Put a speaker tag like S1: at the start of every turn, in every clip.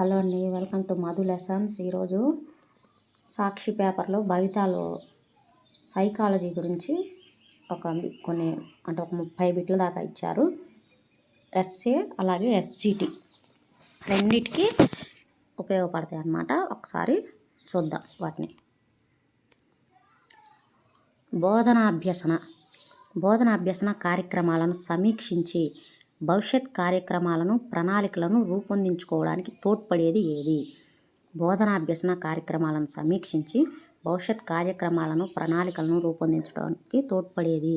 S1: Hello అండి, welcome to Madhu lessons. ఈరోజు సాక్షి పేపర్లో భవితాలో సైకాలజీ గురించి కొన్ని ఒక 30 బిట్ల దాకా ఇచ్చారు. ఎస్ఏ అలాగే ఎస్జిటి రెండిటికి ఉపయోగపడతాయి అన్నమాట. ఒకసారి చూద్దాం వాటిని. బోధనాభ్యసన కార్యక్రమాలను సమీక్షించి భవిష్యత్ కార్యక్రమాలను ప్రణాళికలను రూపొందించుకోవడానికి తోడ్పడేది ఏది? బోధనాభ్యసన కార్యక్రమాలను సమీక్షించి భవిష్యత్ కార్యక్రమాలను ప్రణాళికలను రూపొందించడానికి తోడ్పడేది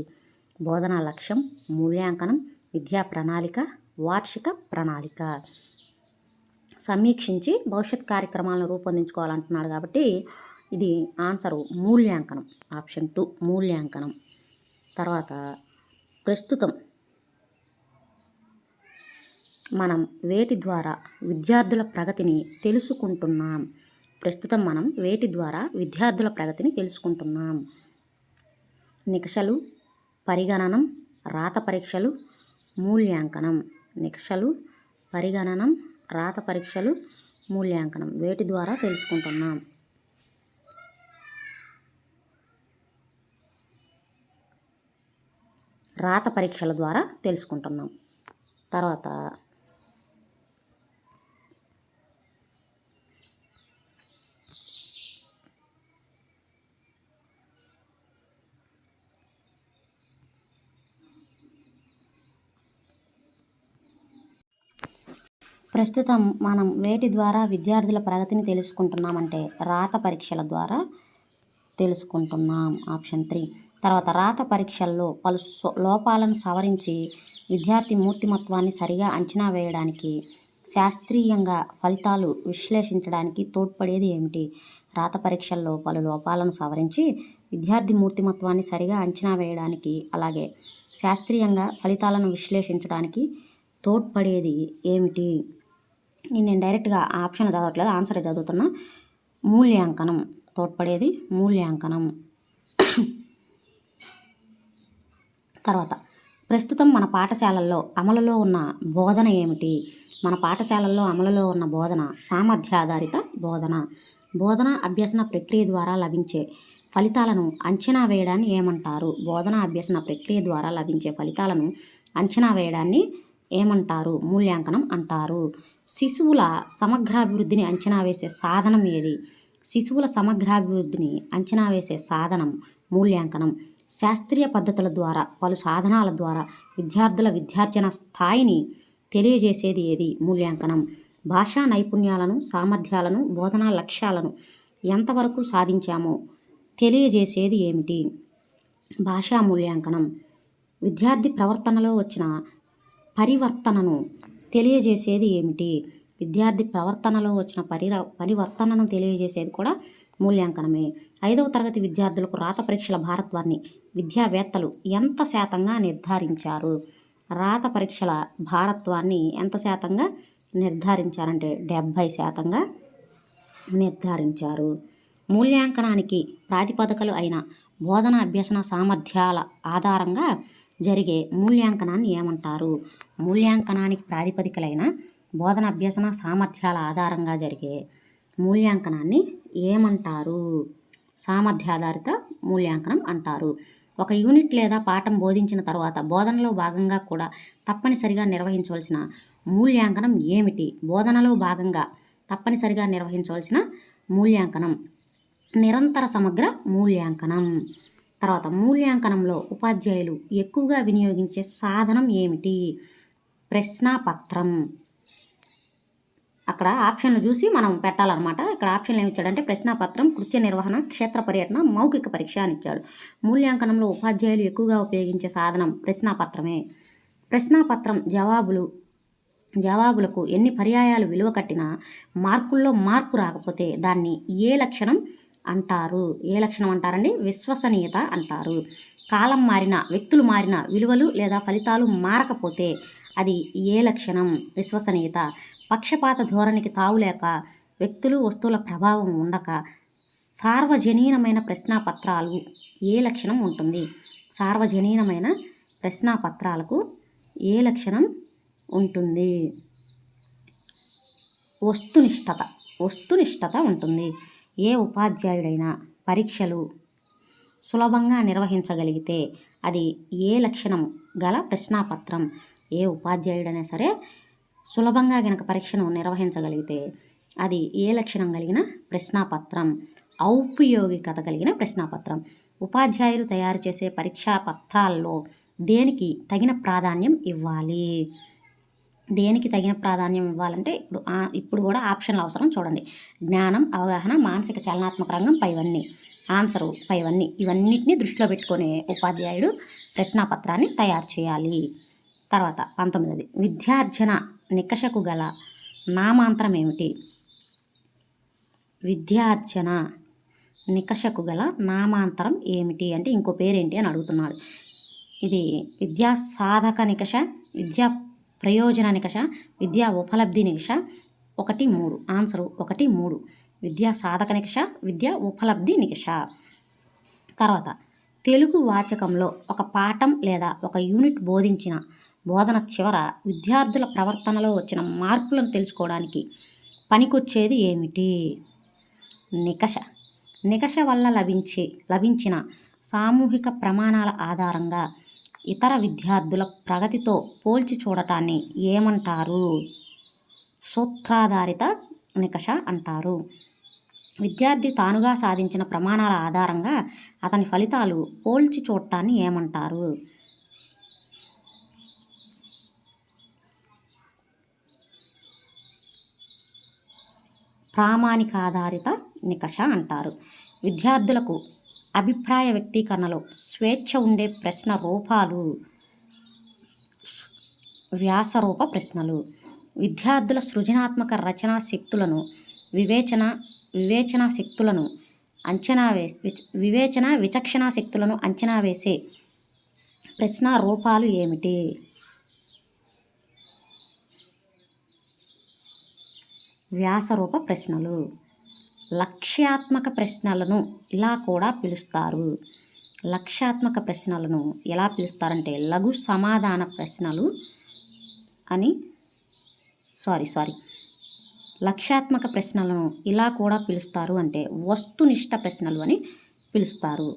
S1: బోధనా లక్ష్యం, మూల్యాంకనం, విద్యా ప్రణాళిక, వార్షిక ప్రణాళిక. సమీక్షించి భవిష్యత్ కార్యక్రమాలను రూపొందించుకోవాలంటున్నాడు కాబట్టి ఇది ఆన్సరు మూల్యాంకనం, ఆప్షన్ 2 మూల్యాంకనం. తర్వాత ప్రస్తుతం మనం వేటి ద్వారా విద్యార్థుల ప్రగతిని తెలుసుకుంటున్నాం? నికషలు, పరిగణనం, రాత పరీక్షలు, మూల్యాంకనం. నికషలు, పరిగణనం, రాత పరీక్షలు, మూల్యాంకనం. వేటి ద్వారా తెలుసుకుంటున్నాం? రాత పరీక్షల ద్వారా తెలుసుకుంటున్నాం. తర్వాత ప్రస్తుతం మనం వేటి ద్వారా విద్యార్థుల ప్రగతిని తెలుసుకుంటున్నామంటే రాత పరీక్షల ద్వారా తెలుసుకుంటున్నాం, ఆప్షన్ 3. తర్వాత రాత పరీక్షల్లో పలు లోపాలను సవరించి విద్యార్థి మూర్తిమత్వాన్ని సరిగా అంచనా వేయడానికి, శాస్త్రీయంగా ఫలితాలు విశ్లేషించడానికి తోడ్పడేది ఏమిటి? రాత పరీక్షల్లో పలు లోపాలను సవరించి విద్యార్థి మూర్తిమత్వాన్ని సరిగా అంచనా వేయడానికి, అలాగే శాస్త్రీయంగా ఫలితాలను విశ్లేషించడానికి తోడ్పడేది ఏమిటి? నేను డైరెక్ట్గా ఆప్షన్ చదవట్లేదు, ఆన్సరే చదువుతున్నా. మూల్యాంకనం. తోడ్పడేది మూల్యాంకనం. తర్వాత ప్రస్తుతం మన పాఠశాలల్లో అమలులో ఉన్న బోధన ఏమిటి? మన పాఠశాలల్లో అమలులో ఉన్న బోధన సామర్థ్యాధారిత బోధన. బోధన అభ్యసన ప్రక్రియ ద్వారా లభించే ఫలితాలను అంచనా వేయడాన్ని ఏమంటారు? బోధన అభ్యసన ప్రక్రియ ద్వారా లభించే ఫలితాలను అంచనా వేయడాన్ని ఏమంటారు? మూల్యాంకనం అంటారు. శిశువుల సమగ్రాభివృద్ధిని అంచనా వేసే సాధనం ఏది? శిశువుల సమగ్రాభివృద్ధిని అంచనా వేసే సాధనం మూల్యాంకనం. శాస్త్రీయ పద్ధతుల ద్వారా, పలు సాధనాల ద్వారా విద్యార్థుల విద్యార్జన స్థాయిని తెలియజేసేది ఏది? మూల్యాంకనం. భాషా నైపుణ్యాలను, సామర్థ్యాలను, బోధనా లక్ష్యాలను ఎంతవరకు సాధించామో తెలియజేసేది ఏమిటి? భాషా మూల్యాంకనం. విద్యార్థి ప్రవర్తనలో వచ్చిన పరివర్తనను తెలియజేసేది ఏమిటి? విద్యార్థి ప్రవర్తనలో వచ్చిన పరివర్తనను తెలియజేసేది కూడా మూల్యాంకనమే. 5వ తరగతి విద్యార్థులకు రాత పరీక్షల భారత్వాన్ని విద్యావేత్తలు ఎంత శాతంగా నిర్ధారించారు? రాత పరీక్షల భారత్వాన్ని ఎంత శాతంగా నిర్ధారించారంటే 70% నిర్ధారించారు. మూల్యాంకనానికి ప్రాతిపదికలు అయిన బోధన అభ్యసన సామర్థ్యాల ఆధారంగా జరిగే మూల్యాంకనాన్ని ఏమంటారు? మూల్యాంకనానికి ప్రాతిపదికలైన బోధన అభ్యసన సామర్థ్యాల ఆధారంగా జరిగే మూల్యాంకనాన్ని ఏమంటారు? సామర్థ్యాధారిత మూల్యాంకనం అంటారు. ఒక యూనిట్ లేదా పాఠం బోధించిన తర్వాత బోధనలో భాగంగా కూడా తప్పనిసరిగా నిర్వహించవలసిన మూల్యాంకనం ఏమిటి? బోధనలో భాగంగా తప్పనిసరిగా నిర్వహించవలసిన మూల్యాంకనం నిరంతర సమగ్ర మూల్యాంకనం. తర్వాత మూల్యాంకనంలో ఉపాధ్యాయులు ఎక్కువగా వినియోగించే సాధనం ఏమిటి? ప్రశ్నాపత్రం. అక్కడ ఆప్షన్లు చూసి మనం పెట్టాలన్నమాట. ఇక్కడ ఆప్షన్లు ఏమి ఇచ్చాడంటే ప్రశ్నాపత్రం, కృత్య నిర్వహణ, క్షేత్ర పర్యటన, మౌఖిక పరీక్ష అని ఇచ్చాడు. మూల్యాంకనంలో ఉపాధ్యాయులు ఎక్కువగా ఉపయోగించే సాధనం ప్రశ్నాపత్రమే. ప్రశ్నాపత్రం జవాబులకు ఎన్ని పర్యాయాలు విలువ కట్టినా మార్కుల్లో మార్పు రాకపోతే దాన్ని ఏ లక్షణం అంటారు? ఏ లక్షణం అంటారండి? విశ్వసనీయత అంటారు. కాలం మారిన, వ్యక్తులు మారిన, విలువలు లేదా ఫలితాలు మారకపోతే అది ఏ లక్షణం? విశ్వసనీయత. పక్షపాత ధోరణికి తావులేక, వ్యక్తులు వస్తువుల ప్రభావం ఉండక సార్వజనీనమైన ప్రశ్నాపత్రాలు ఏ లక్షణం ఉంటుంది? సార్వజనీనమైన ప్రశ్నాపత్రాలకు ఏ లక్షణం ఉంటుంది? వస్తునిష్టత వస్తునిష్టత ఉంటుంది. ఏ ఉపాధ్యాయుడైనా పరీక్షలు సులభంగా నిర్వహించగలిగితే అది ఏ లక్షణం గల ప్రశ్నాపత్రం. ఏ ఉపాధ్యాయుడైనా సరే సులభంగా గనక పరీక్షను నిర్వహించగలిగితే అది ఏ లక్షణం కలిగిన ప్రశ్నాపత్రం. ఔపయోగికత కలిగిన ప్రశ్నాపత్రం. ఉపాధ్యాయులు తయారు చేసే పరీక్షా పత్రాల్లో దేనికి తగిన ప్రాధాన్యం ఇవ్వాలి. దేనికి తగిన ప్రాధాన్యం ఇవ్వాలంటే ఇప్పుడు కూడా ఆప్షన్లు అవసరం. చూడండి, జ్ఞానం, అవగాహన, మానసిక చలనాత్మక రంగం, పైవన్నీ ఆన్సరు పైవన్నీ. ఇవన్నిటిని దృష్టిలో పెట్టుకొని ఉపాధ్యాయుడు ప్రశ్నాపత్రాన్ని తయారు చేయాలి. తర్వాత 19ది విద్యార్జన నికషకు గల నామాంతరం ఏమిటి? విద్యార్జన నికషకు గల నామాంతరం ఏమిటి అంటే ఇంకో పేరేంటి అని అడుగుతున్నాడు. ఇది విద్యా సాధక నికష, విద్యా ప్రయోజన నికష, విద్యా ఉపలబ్ధి నికష. 1, 3 ఆన్సరు 1, 3 విద్యా సాధక నికష, విద్యా ఉపలబ్ధి నికష. తర్వాత తెలుగు వాచకంలో ఒక పాఠం లేదా ఒక యూనిట్ బోధన చివర విద్యార్థుల ప్రవర్తనలో వచ్చిన మార్పులను తెలుసుకోవడానికి పనికొచ్చేది ఏమిటి? నికష. నికష వల్ల లభించిన సామూహిక ప్రమాణాల ఆధారంగా ఇతర విద్యార్థుల ప్రగతితో పోల్చి చూడటాన్ని ఏమంటారు? సూత్రాధారిత నికష అంటారు. విద్యార్థి తానుగా సాధించిన ప్రమాణాల ఆధారంగా అతని ఫలితాలు పోల్చి చూడటాన్ని ఏమంటారు? ప్రామాణికాధారిత నికష అంటారు. విద్యార్థులకు అభిప్రాయ వ్యక్తీకరణలో స్వేచ్ఛ ఉండే ప్రశ్న రూపాలు వ్యాసరూప ప్రశ్నలు. విద్యార్థుల సృజనాత్మక రచనా శక్తులను విచక్షణా శక్తులను అంచనా వేసే ప్రశ్న రూపాలు ఏమిటి? వ్యాసరూప ప్రశ్నలు. లక్ష్యాత్మక ప్రశ్నలను ఇలా కూడా పిలుస్తారు. లక్ష్యాత్మక ప్రశ్నలను ఎలా పిలుస్తారంటే లఘు సమాధాన ప్రశ్నలు అని లక్ష్యాత్మక ప్రశ్నలను ఇలా కూడా పిలుస్తారు అంటే వస్తునిష్ట ప్రశ్నలు అని పిలుస్తారు.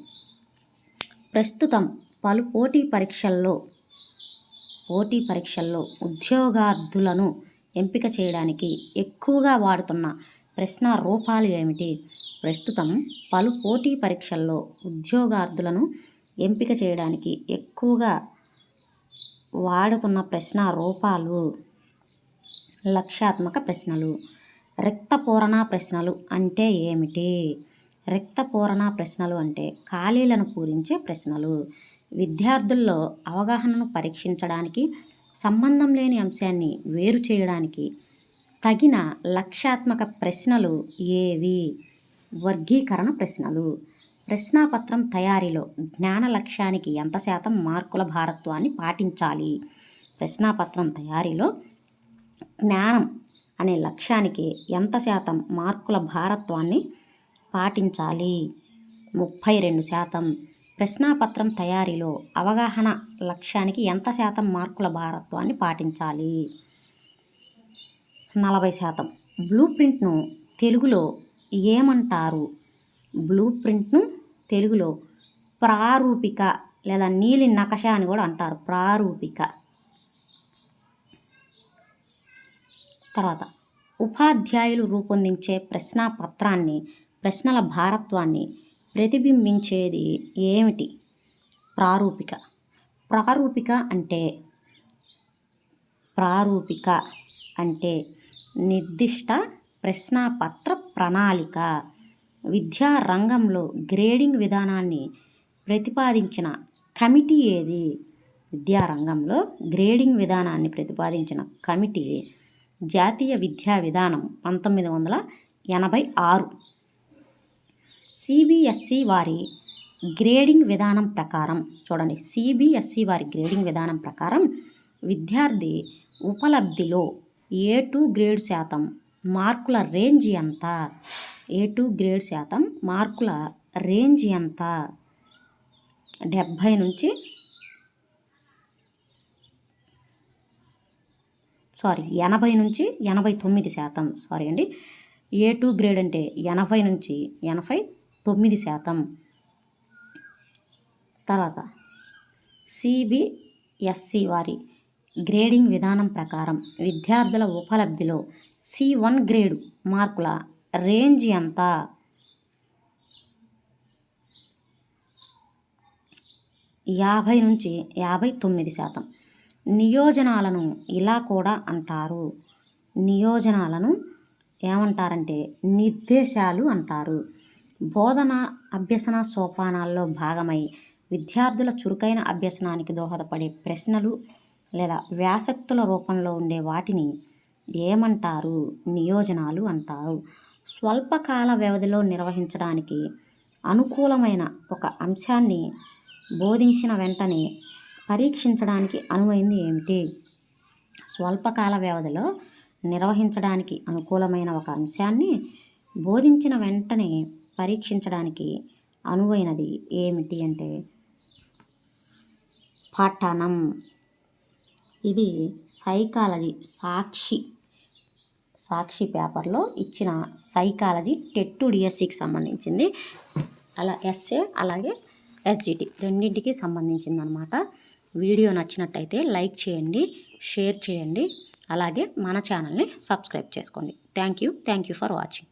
S1: ప్రస్తుతం పలు పోటీ పరీక్షల్లో ఉద్యోగార్థులను ఎంపిక చేయడానికి ఎక్కువగా వాడుతున్న ప్రశ్న రూపాలు ఏమిటి? ప్రస్తుతం పలు పోటీ పరీక్షల్లో ఉద్యోగార్థులను ఎంపిక చేయడానికి ఎక్కువగా వాడుతున్న ప్రశ్న రూపాలు లక్ష్యాత్మక ప్రశ్నలు. రిక్త పూరణ ప్రశ్నలు అంటే ఏమిటి? రిక్త పూరణ ప్రశ్నలు అంటే ఖాళీలను పూరించే ప్రశ్నలు. విద్యార్థుల్లో అవగాహనను పరీక్షించడానికి, సంబంధం లేని అంశాన్ని వేరు చేయడానికి తగిన లక్ష్యాత్మక ప్రశ్నలు ఏవి? వర్గీకరణ ప్రశ్నలు. ప్రశ్నాపత్రం తయారీలో జ్ఞాన లక్ష్యానికి ఎంత శాతం మార్కుల భారత్వాన్ని పాటించాలి? ప్రశ్నాపత్రం తయారీలో జ్ఞానం అనే లక్ష్యానికి ఎంత శాతం మార్కుల భారత్వాన్ని పాటించాలి? 32%. ప్రశ్నాపత్రం తయారీలో అవగాహన లక్ష్యానికి ఎంత శాతం మార్కుల భారత్వాన్ని పాటించాలి? 40%. బ్లూ ప్రింట్ను తెలుగులో ఏమంటారు? బ్లూ ప్రింట్ను తెలుగులో ప్రారూపిక లేదా నీలి నకష అని కూడా అంటారు. ప్రారూపిక. తర్వాత ఉపాధ్యాయులు రూపొందించే ప్రశ్నాపత్రాన్ని, ప్రశ్నల భారత్వాన్ని ప్రతిబింబించేది ఏమిటి? ప్రారూపిక. ప్రారూపిక అంటే నిర్దిష్ట ప్రశ్నాపత్ర ప్రణాళిక. విద్యా రంగంలో గ్రేడింగ్ విధానాన్ని ప్రతిపాదించిన కమిటీ ఏది? విద్యారంగంలో గ్రేడింగ్ విధానాన్ని ప్రతిపాదించిన కమిటీ జాతీయ విద్యా విధానం 1986. సిబిఎస్ఈ వారి గ్రేడింగ్ విధానం ప్రకారం చూడండి, సిబిఎస్ఈ వారి గ్రేడింగ్ విధానం ప్రకారం విద్యార్థి ఉపలబ్ధిలో A2 గ్రేడ్ శాతం మార్కుల రేంజ్ ఎంత? A2 గ్రేడ్ శాతం మార్కుల రేంజ్ ఎంత? 70 నుంచి 80 నుంచి 89%. సారీ అండి, A2 గ్రేడ్ అంటే 80 నుంచి 89%. తర్వాత CBSE వారి గ్రేడింగ్ విధానం ప్రకారం విద్యార్థుల ఉపలబ్ధిలో C1 గ్రేడ్ మార్కుల రేంజ్ ఎంత? 50 నుంచి 59%. నియోజనాలను ఇలా కూడా అంటారు. నియోజనాలను ఏమంటారంటే నిర్దేశాలు అంటారు. బోధన అభ్యసన సోపానాల్లో భాగమై విద్యార్థుల చురుకైన అభ్యసనానికి దోహదపడే ప్రశ్నలు లేదా వ్యాసక్తుల రూపంలో ఉండే వాటిని ఏమంటారు? నియోజనాలు అంటారు. స్వల్పకాల వ్యవధిలో నిర్వహించడానికి అనుకూలమైన ఒక అంశాన్ని బోధించిన వెంటనే పరీక్షించడానికి అనువైంది ఏమిటి? స్వల్పకాల వ్యవధిలో నిర్వహించడానికి అనుకూలమైన ఒక అంశాన్ని బోధించిన వెంటనే పరీక్షించడానికి అనువైనది ఏమిటి అంటే పఠనం. ఇది సైకాలజీ సాక్షి పేపర్లో ఇచ్చిన సైకాలజీ టెట్ డిఎస్సికి సంబంధించింది. అలా ఎస్ఏ అలాగే SGT రెండింటికి సంబంధించింది అనమాట. వీడియో నచ్చినట్టయితే లైక్ చేయండి, షేర్ చేయండి, అలాగే మన ఛానల్ని సబ్స్క్రైబ్ చేసుకోండి. Thank you for watching.